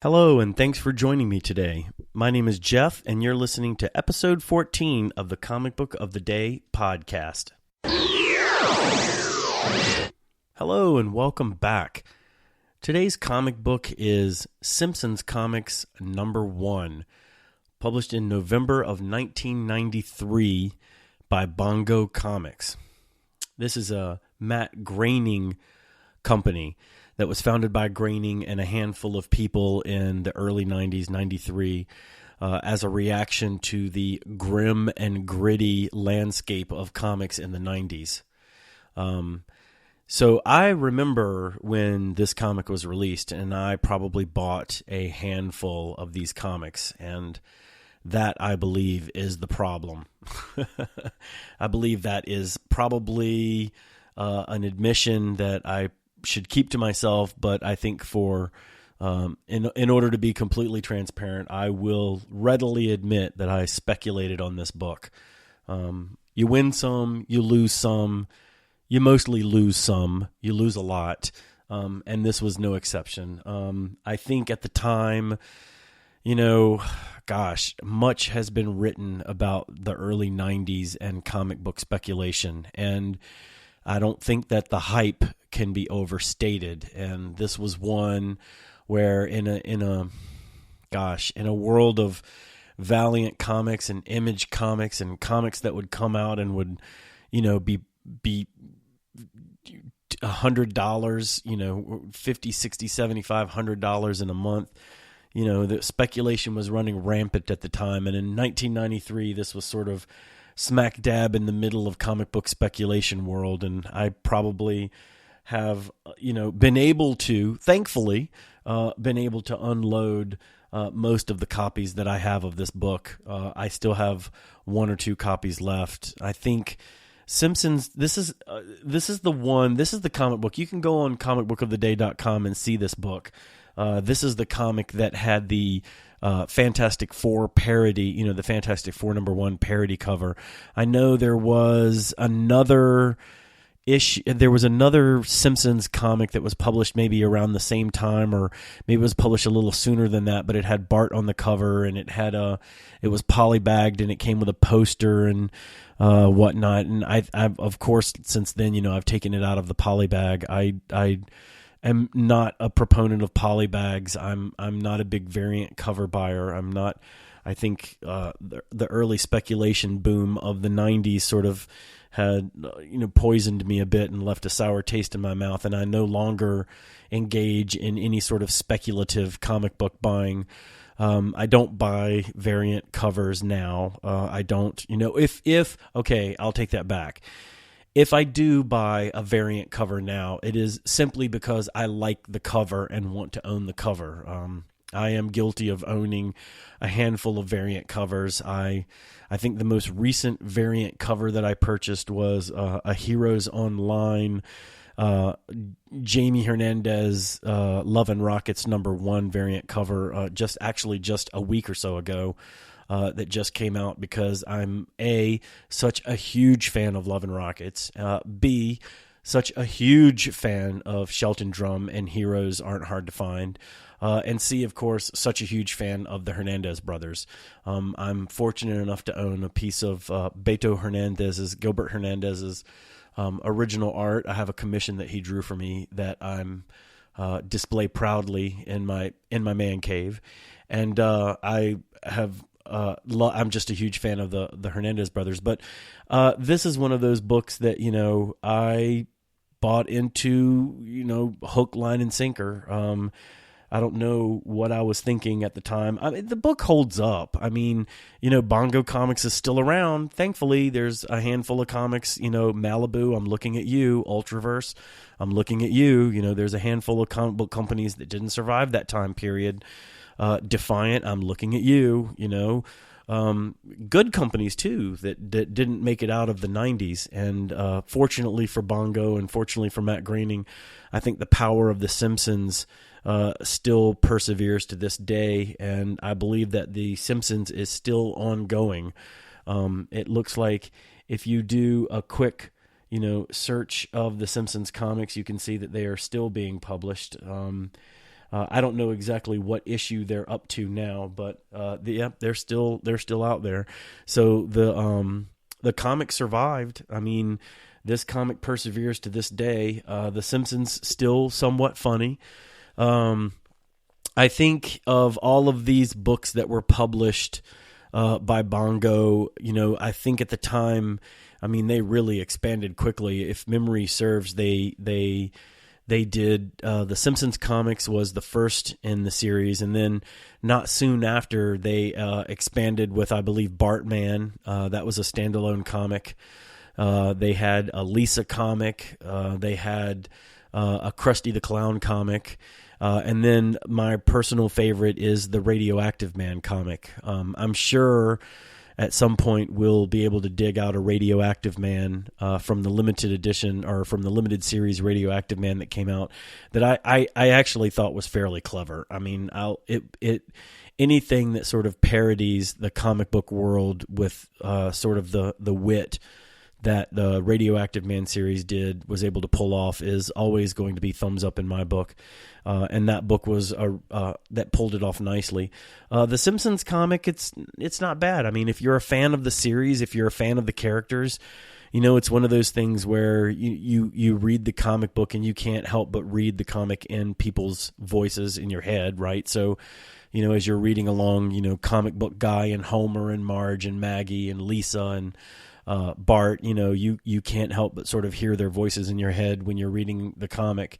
Hello, and thanks for joining me today. My name is Jeff, and you're listening to episode 14 of the Comic Book of the Day podcast. Hello, and welcome back. Today's comic book is Simpsons Comics number 1, published in November of 1993 by Bongo Comics. This is a Matt Groening company that was founded by Groening and a handful of people in the early 90s, 93, as a reaction to the grim and gritty landscape of comics in the 90s. So I remember when this comic was released, and I probably bought a handful of these comics, and that, I believe, is the problem. I believe that is probably an admission that I should keep to myself, but I think in order to be completely transparent, I will readily admit that I speculated on this book. You win some, you lose some, you mostly lose some, you lose a lot, and this was no exception. I think at the time, much has been written about the early 90s and comic book speculation, and I don't think that the hype can be overstated. And this was one where in a world of Valiant comics and Image comics and comics that would come out and would, be $100, $50, $60, $75, $100 in a month. The speculation was running rampant at the time. And in 1993, this was sort of smack dab in the middle of comic book speculation world, and I probably have, thankfully, been able to unload most of the copies that I have of this book. I still have one or two copies left. I think Simpsons, this is the comic book. You can go on comicbookoftheday.com and see this book. This is the comic that had the Fantastic Four parody, the Fantastic Four #1 parody cover. I know there was another Simpsons comic that was published maybe around the same time, or maybe it was published a little sooner than that, but it had Bart on the cover, and it was polybagged, and it came with a poster and whatnot. And I've of course, since then, I've taken it out of the polybag. I am not a proponent of polybags. I'm not a big variant cover buyer. I'm not. I think the early speculation boom of the 90s sort of had poisoned me a bit and left a sour taste in my mouth, and I no longer engage in any sort of speculative comic book buying. I don't buy variant covers now. I don't. Okay, I'll take that back. If I do buy a variant cover now, it is simply because I like the cover and want to own the cover. I am guilty of owning a handful of variant covers. I think the most recent variant cover that I purchased was a Heroes Online Jamie Hernandez Love and Rockets #1 variant cover, just a week or so ago. That just came out because I'm such a huge fan of Love and Rockets, B, such a huge fan of Shelton Drum and Heroes Aren't Hard to Find, and C, of course, such a huge fan of the Hernandez brothers. I'm fortunate enough to own a piece of Gilbert Hernandez's original art. I have a commission that he drew for me that I'm display proudly in my man cave, and I'm just a huge fan of the Hernandez brothers, but this is one of those books that I bought into hook, line, and sinker. I don't know what I was thinking at the time. I mean, the book holds up. I mean, Bongo Comics is still around. Thankfully, there's a handful of comics. Malibu, I'm looking at you. Ultraverse, I'm looking at you. There's a handful of comic book companies that didn't survive that time period. Defiant, I'm looking at you. Good companies too that didn't make it out of the 90s, and fortunately for Bongo and fortunately for Matt Groening, I think the power of The Simpsons still perseveres to this day, and I believe that The Simpsons is still ongoing. It looks like if you do a quick search of The Simpsons comics, you can see that they are still being published. I don't know exactly what issue they're up to now, but they're still out there. So the comic survived. I mean, this comic perseveres to this day. The Simpsons still somewhat funny. I think of all of these books that were published by Bongo, I think at the time, I mean, they really expanded quickly. If memory serves, they did the Simpsons comics was the first in the series, and then not soon after they expanded with, I believe, Bartman. That was a standalone comic. They had a Lisa comic. They had a Krusty the Clown comic. And then my personal favorite is the Radioactive Man comic. I'm sure at some point we'll be able to dig out a Radioactive Man from the limited edition or from the limited series Radioactive Man that came out that I actually thought was fairly clever. I mean, anything that sort of parodies the comic book world with sort of the wit that the Radioactive Man series was able to pull off is always going to be thumbs up in my book. And that book was that pulled it off nicely. The Simpsons comic, it's not bad. I mean, if you're a fan of the series, if you're a fan of the characters, it's one of those things where you read the comic book and you can't help but read the comic in people's voices in your head, right? So, as you're reading along, comic book guy and Homer and Marge and Maggie and Lisa and Bart, you can't help but sort of hear their voices in your head when you're reading the comic.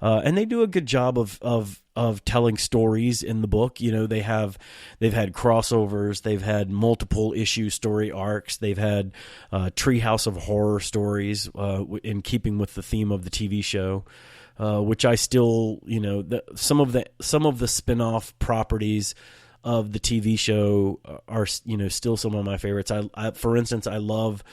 And they do a good job of telling stories in the book. They've had crossovers, they've had multiple issue story arcs, they've had Treehouse of Horror stories in keeping with the theme of the TV show, which I still, some of the spin-off properties of the TV show are, still some of my favorites. I for instance, I love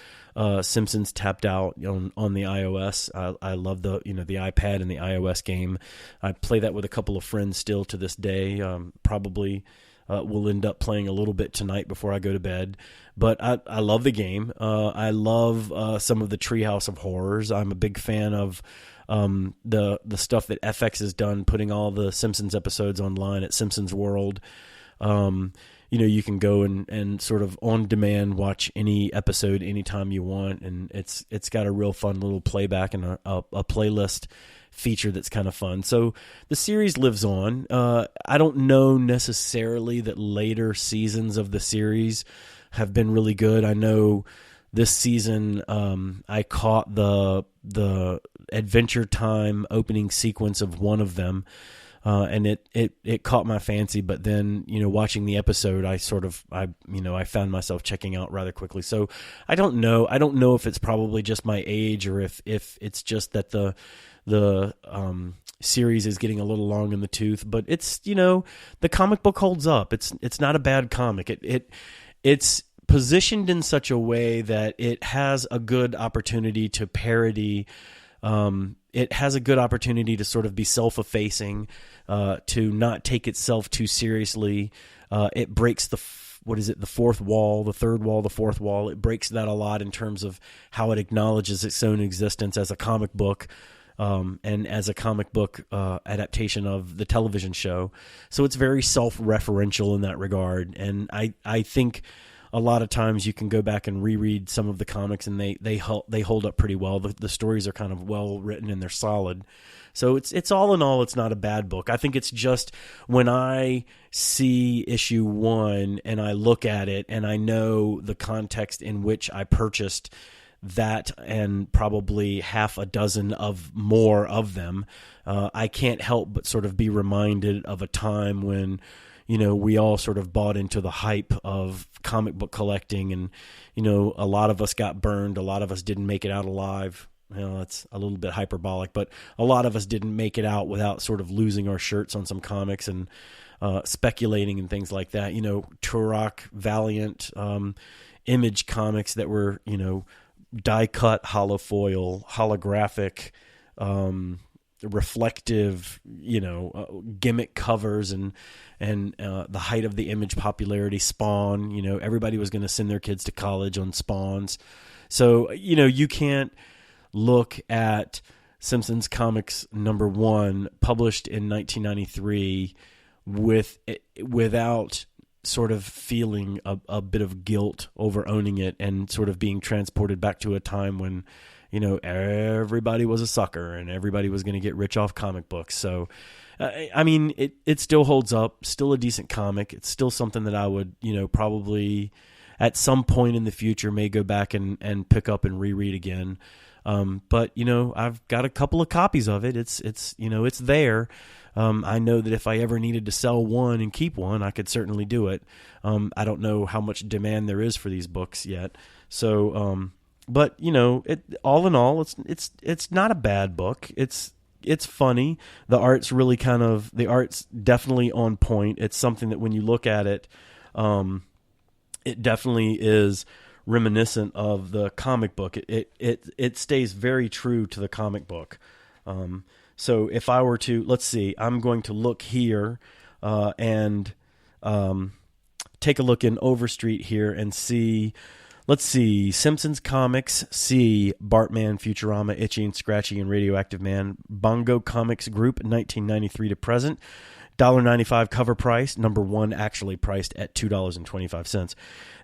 Simpsons Tapped Out on the iOS. I love the iPad and the iOS game. I play that with a couple of friends still to this day. Probably will end up playing a little bit tonight before I go to bed. But I love the game. I love some of the Treehouse of Horrors. I'm a big fan of the stuff that FX has done, putting all the Simpsons episodes online at Simpsons World. You can go and sort of on demand watch any episode anytime you want, and it's got a real fun little playback and a playlist feature that's kind of fun. So the series lives on. I don't know necessarily that later seasons of the series have been really good. I know this season I caught the Adventure Time opening sequence of one of them. And it caught my fancy, but then, watching the episode, I found myself checking out rather quickly. So I don't know if it's probably just my age or if it's just that the series is getting a little long in the tooth, but it's, the comic book holds up. It's not a bad comic. It's positioned in such a way that it has a good opportunity to parody. It has a good opportunity to sort of be self-effacing, to not take itself too seriously. It breaks the fourth wall, the third wall, the fourth wall. It breaks that a lot in terms of how it acknowledges its own existence as a comic book, and as a comic book adaptation of the television show. So it's very self-referential in that regard. And I think a lot of times you can go back and reread some of the comics and they hold up pretty well. The stories are kind of well written and they're solid. So it's all in all, it's not a bad book. I think it's just when I see issue 1 and I look at it and I know the context in which I purchased that and probably half a dozen of more of them, I can't help but sort of be reminded of a time when we all sort of bought into the hype of comic book collecting, and, a lot of us got burned. A lot of us didn't make it out alive. That's a little bit hyperbolic, but a lot of us didn't make it out without sort of losing our shirts on some comics and speculating and things like that. Turok, Valiant, Image comics that were, die cut, hollow foil, holographic, reflective, gimmick covers and the height of the Image popularity, Spawn, everybody was going to send their kids to college on Spawns. So, you can't look at Simpsons Comics #1, published in 1993, without sort of feeling a bit of guilt over owning it, and sort of being transported back to a time when, everybody was a sucker and everybody was going to get rich off comic books. So, I mean, it still holds up, still a decent comic. It's still something that I would, probably at some point in the future may go back and pick up and reread again. But I've got a couple of copies of it. It's there. I know that if I ever needed to sell one and keep one, I could certainly do it. I don't know how much demand there is for these books yet. So, but all in all, it's not a bad book. It's funny. The art's definitely on point. It's something that when you look at it, it definitely is reminiscent of the comic book. It stays very true to the comic book. So if I were to, let's see, I'm going to look here and take a look in Overstreet here and see. Let's see, Simpsons Comics, see Bartman, Futurama, Itchy and Scratchy, and Radioactive Man. Bongo Comics Group, 1993 to present. $1.95 cover price, #1 actually priced at $2.25.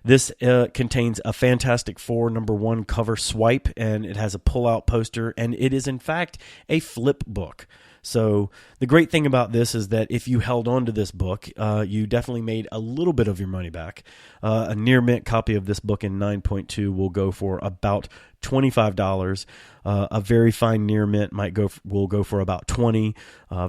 This contains a Fantastic Four #1 cover swipe, and it has a pull-out poster, and it is in fact a flip book. So the great thing about this is that if you held on to this book, you definitely made a little bit of your money back. A near mint copy of this book in 9.2 will go for about $25. A very fine near mint will go for about $20.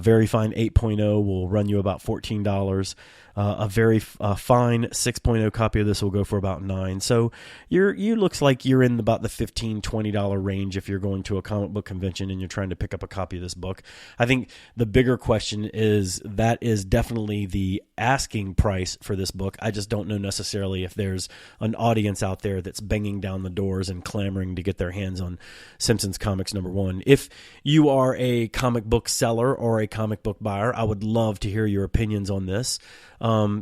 Very fine 8.0 will run you about $14. A very fine 6.0 copy of this will go for about $9. So you looks like you're in about the $15, $20 range if you're going to a comic book convention and you're trying to pick up a copy of this book. I think the bigger question is that is definitely the asking price for this book. I just don't know necessarily if there's an audience out there that's banging down the doors and clamoring to get their hands on Simpsons Comics #1. If you are a comic book seller or a comic book buyer, I would love to hear your opinions on this.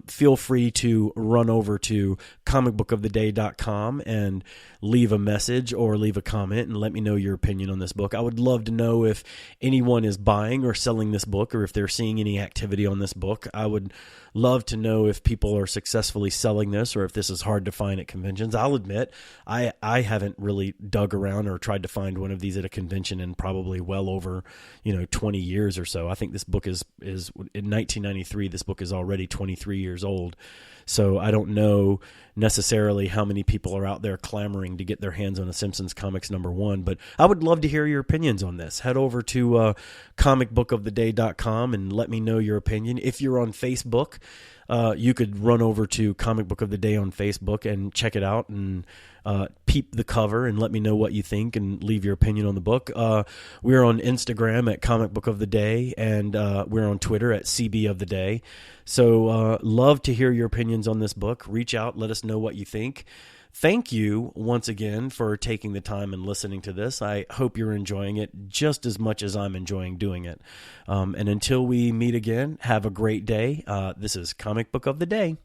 Feel free to run over to comicbookoftheday.com and leave a message or leave a comment and let me know your opinion on this book. I would love to know if anyone is buying or selling this book, or if they're seeing any activity on this book. I would love to know if people are successfully selling this, or if this is hard to find at conventions. I'll admit I haven't really dug around or tried to find one of these at a convention in probably well over 20 years or so. I think this book is in 1993. This book is already 23 years old. So I don't know necessarily how many people are out there clamoring to get their hands on a Simpsons Comics #1, but I would love to hear your opinions on this. Head over to comicbookoftheday.com and let me know your opinion. If you're on Facebook, you could run over to Comic Book of the Day on Facebook and check it out and peep the cover and let me know what you think and leave your opinion on the book. We're on Instagram at Comic Book of the Day, and we're on Twitter at CB of the Day. So love to hear your opinions on this book. Reach out, let us know what you think. Thank you once again for taking the time and listening to this. I hope you're enjoying it just as much as I'm enjoying doing it. And until we meet again, have a great day. This is Comic Book of the Day.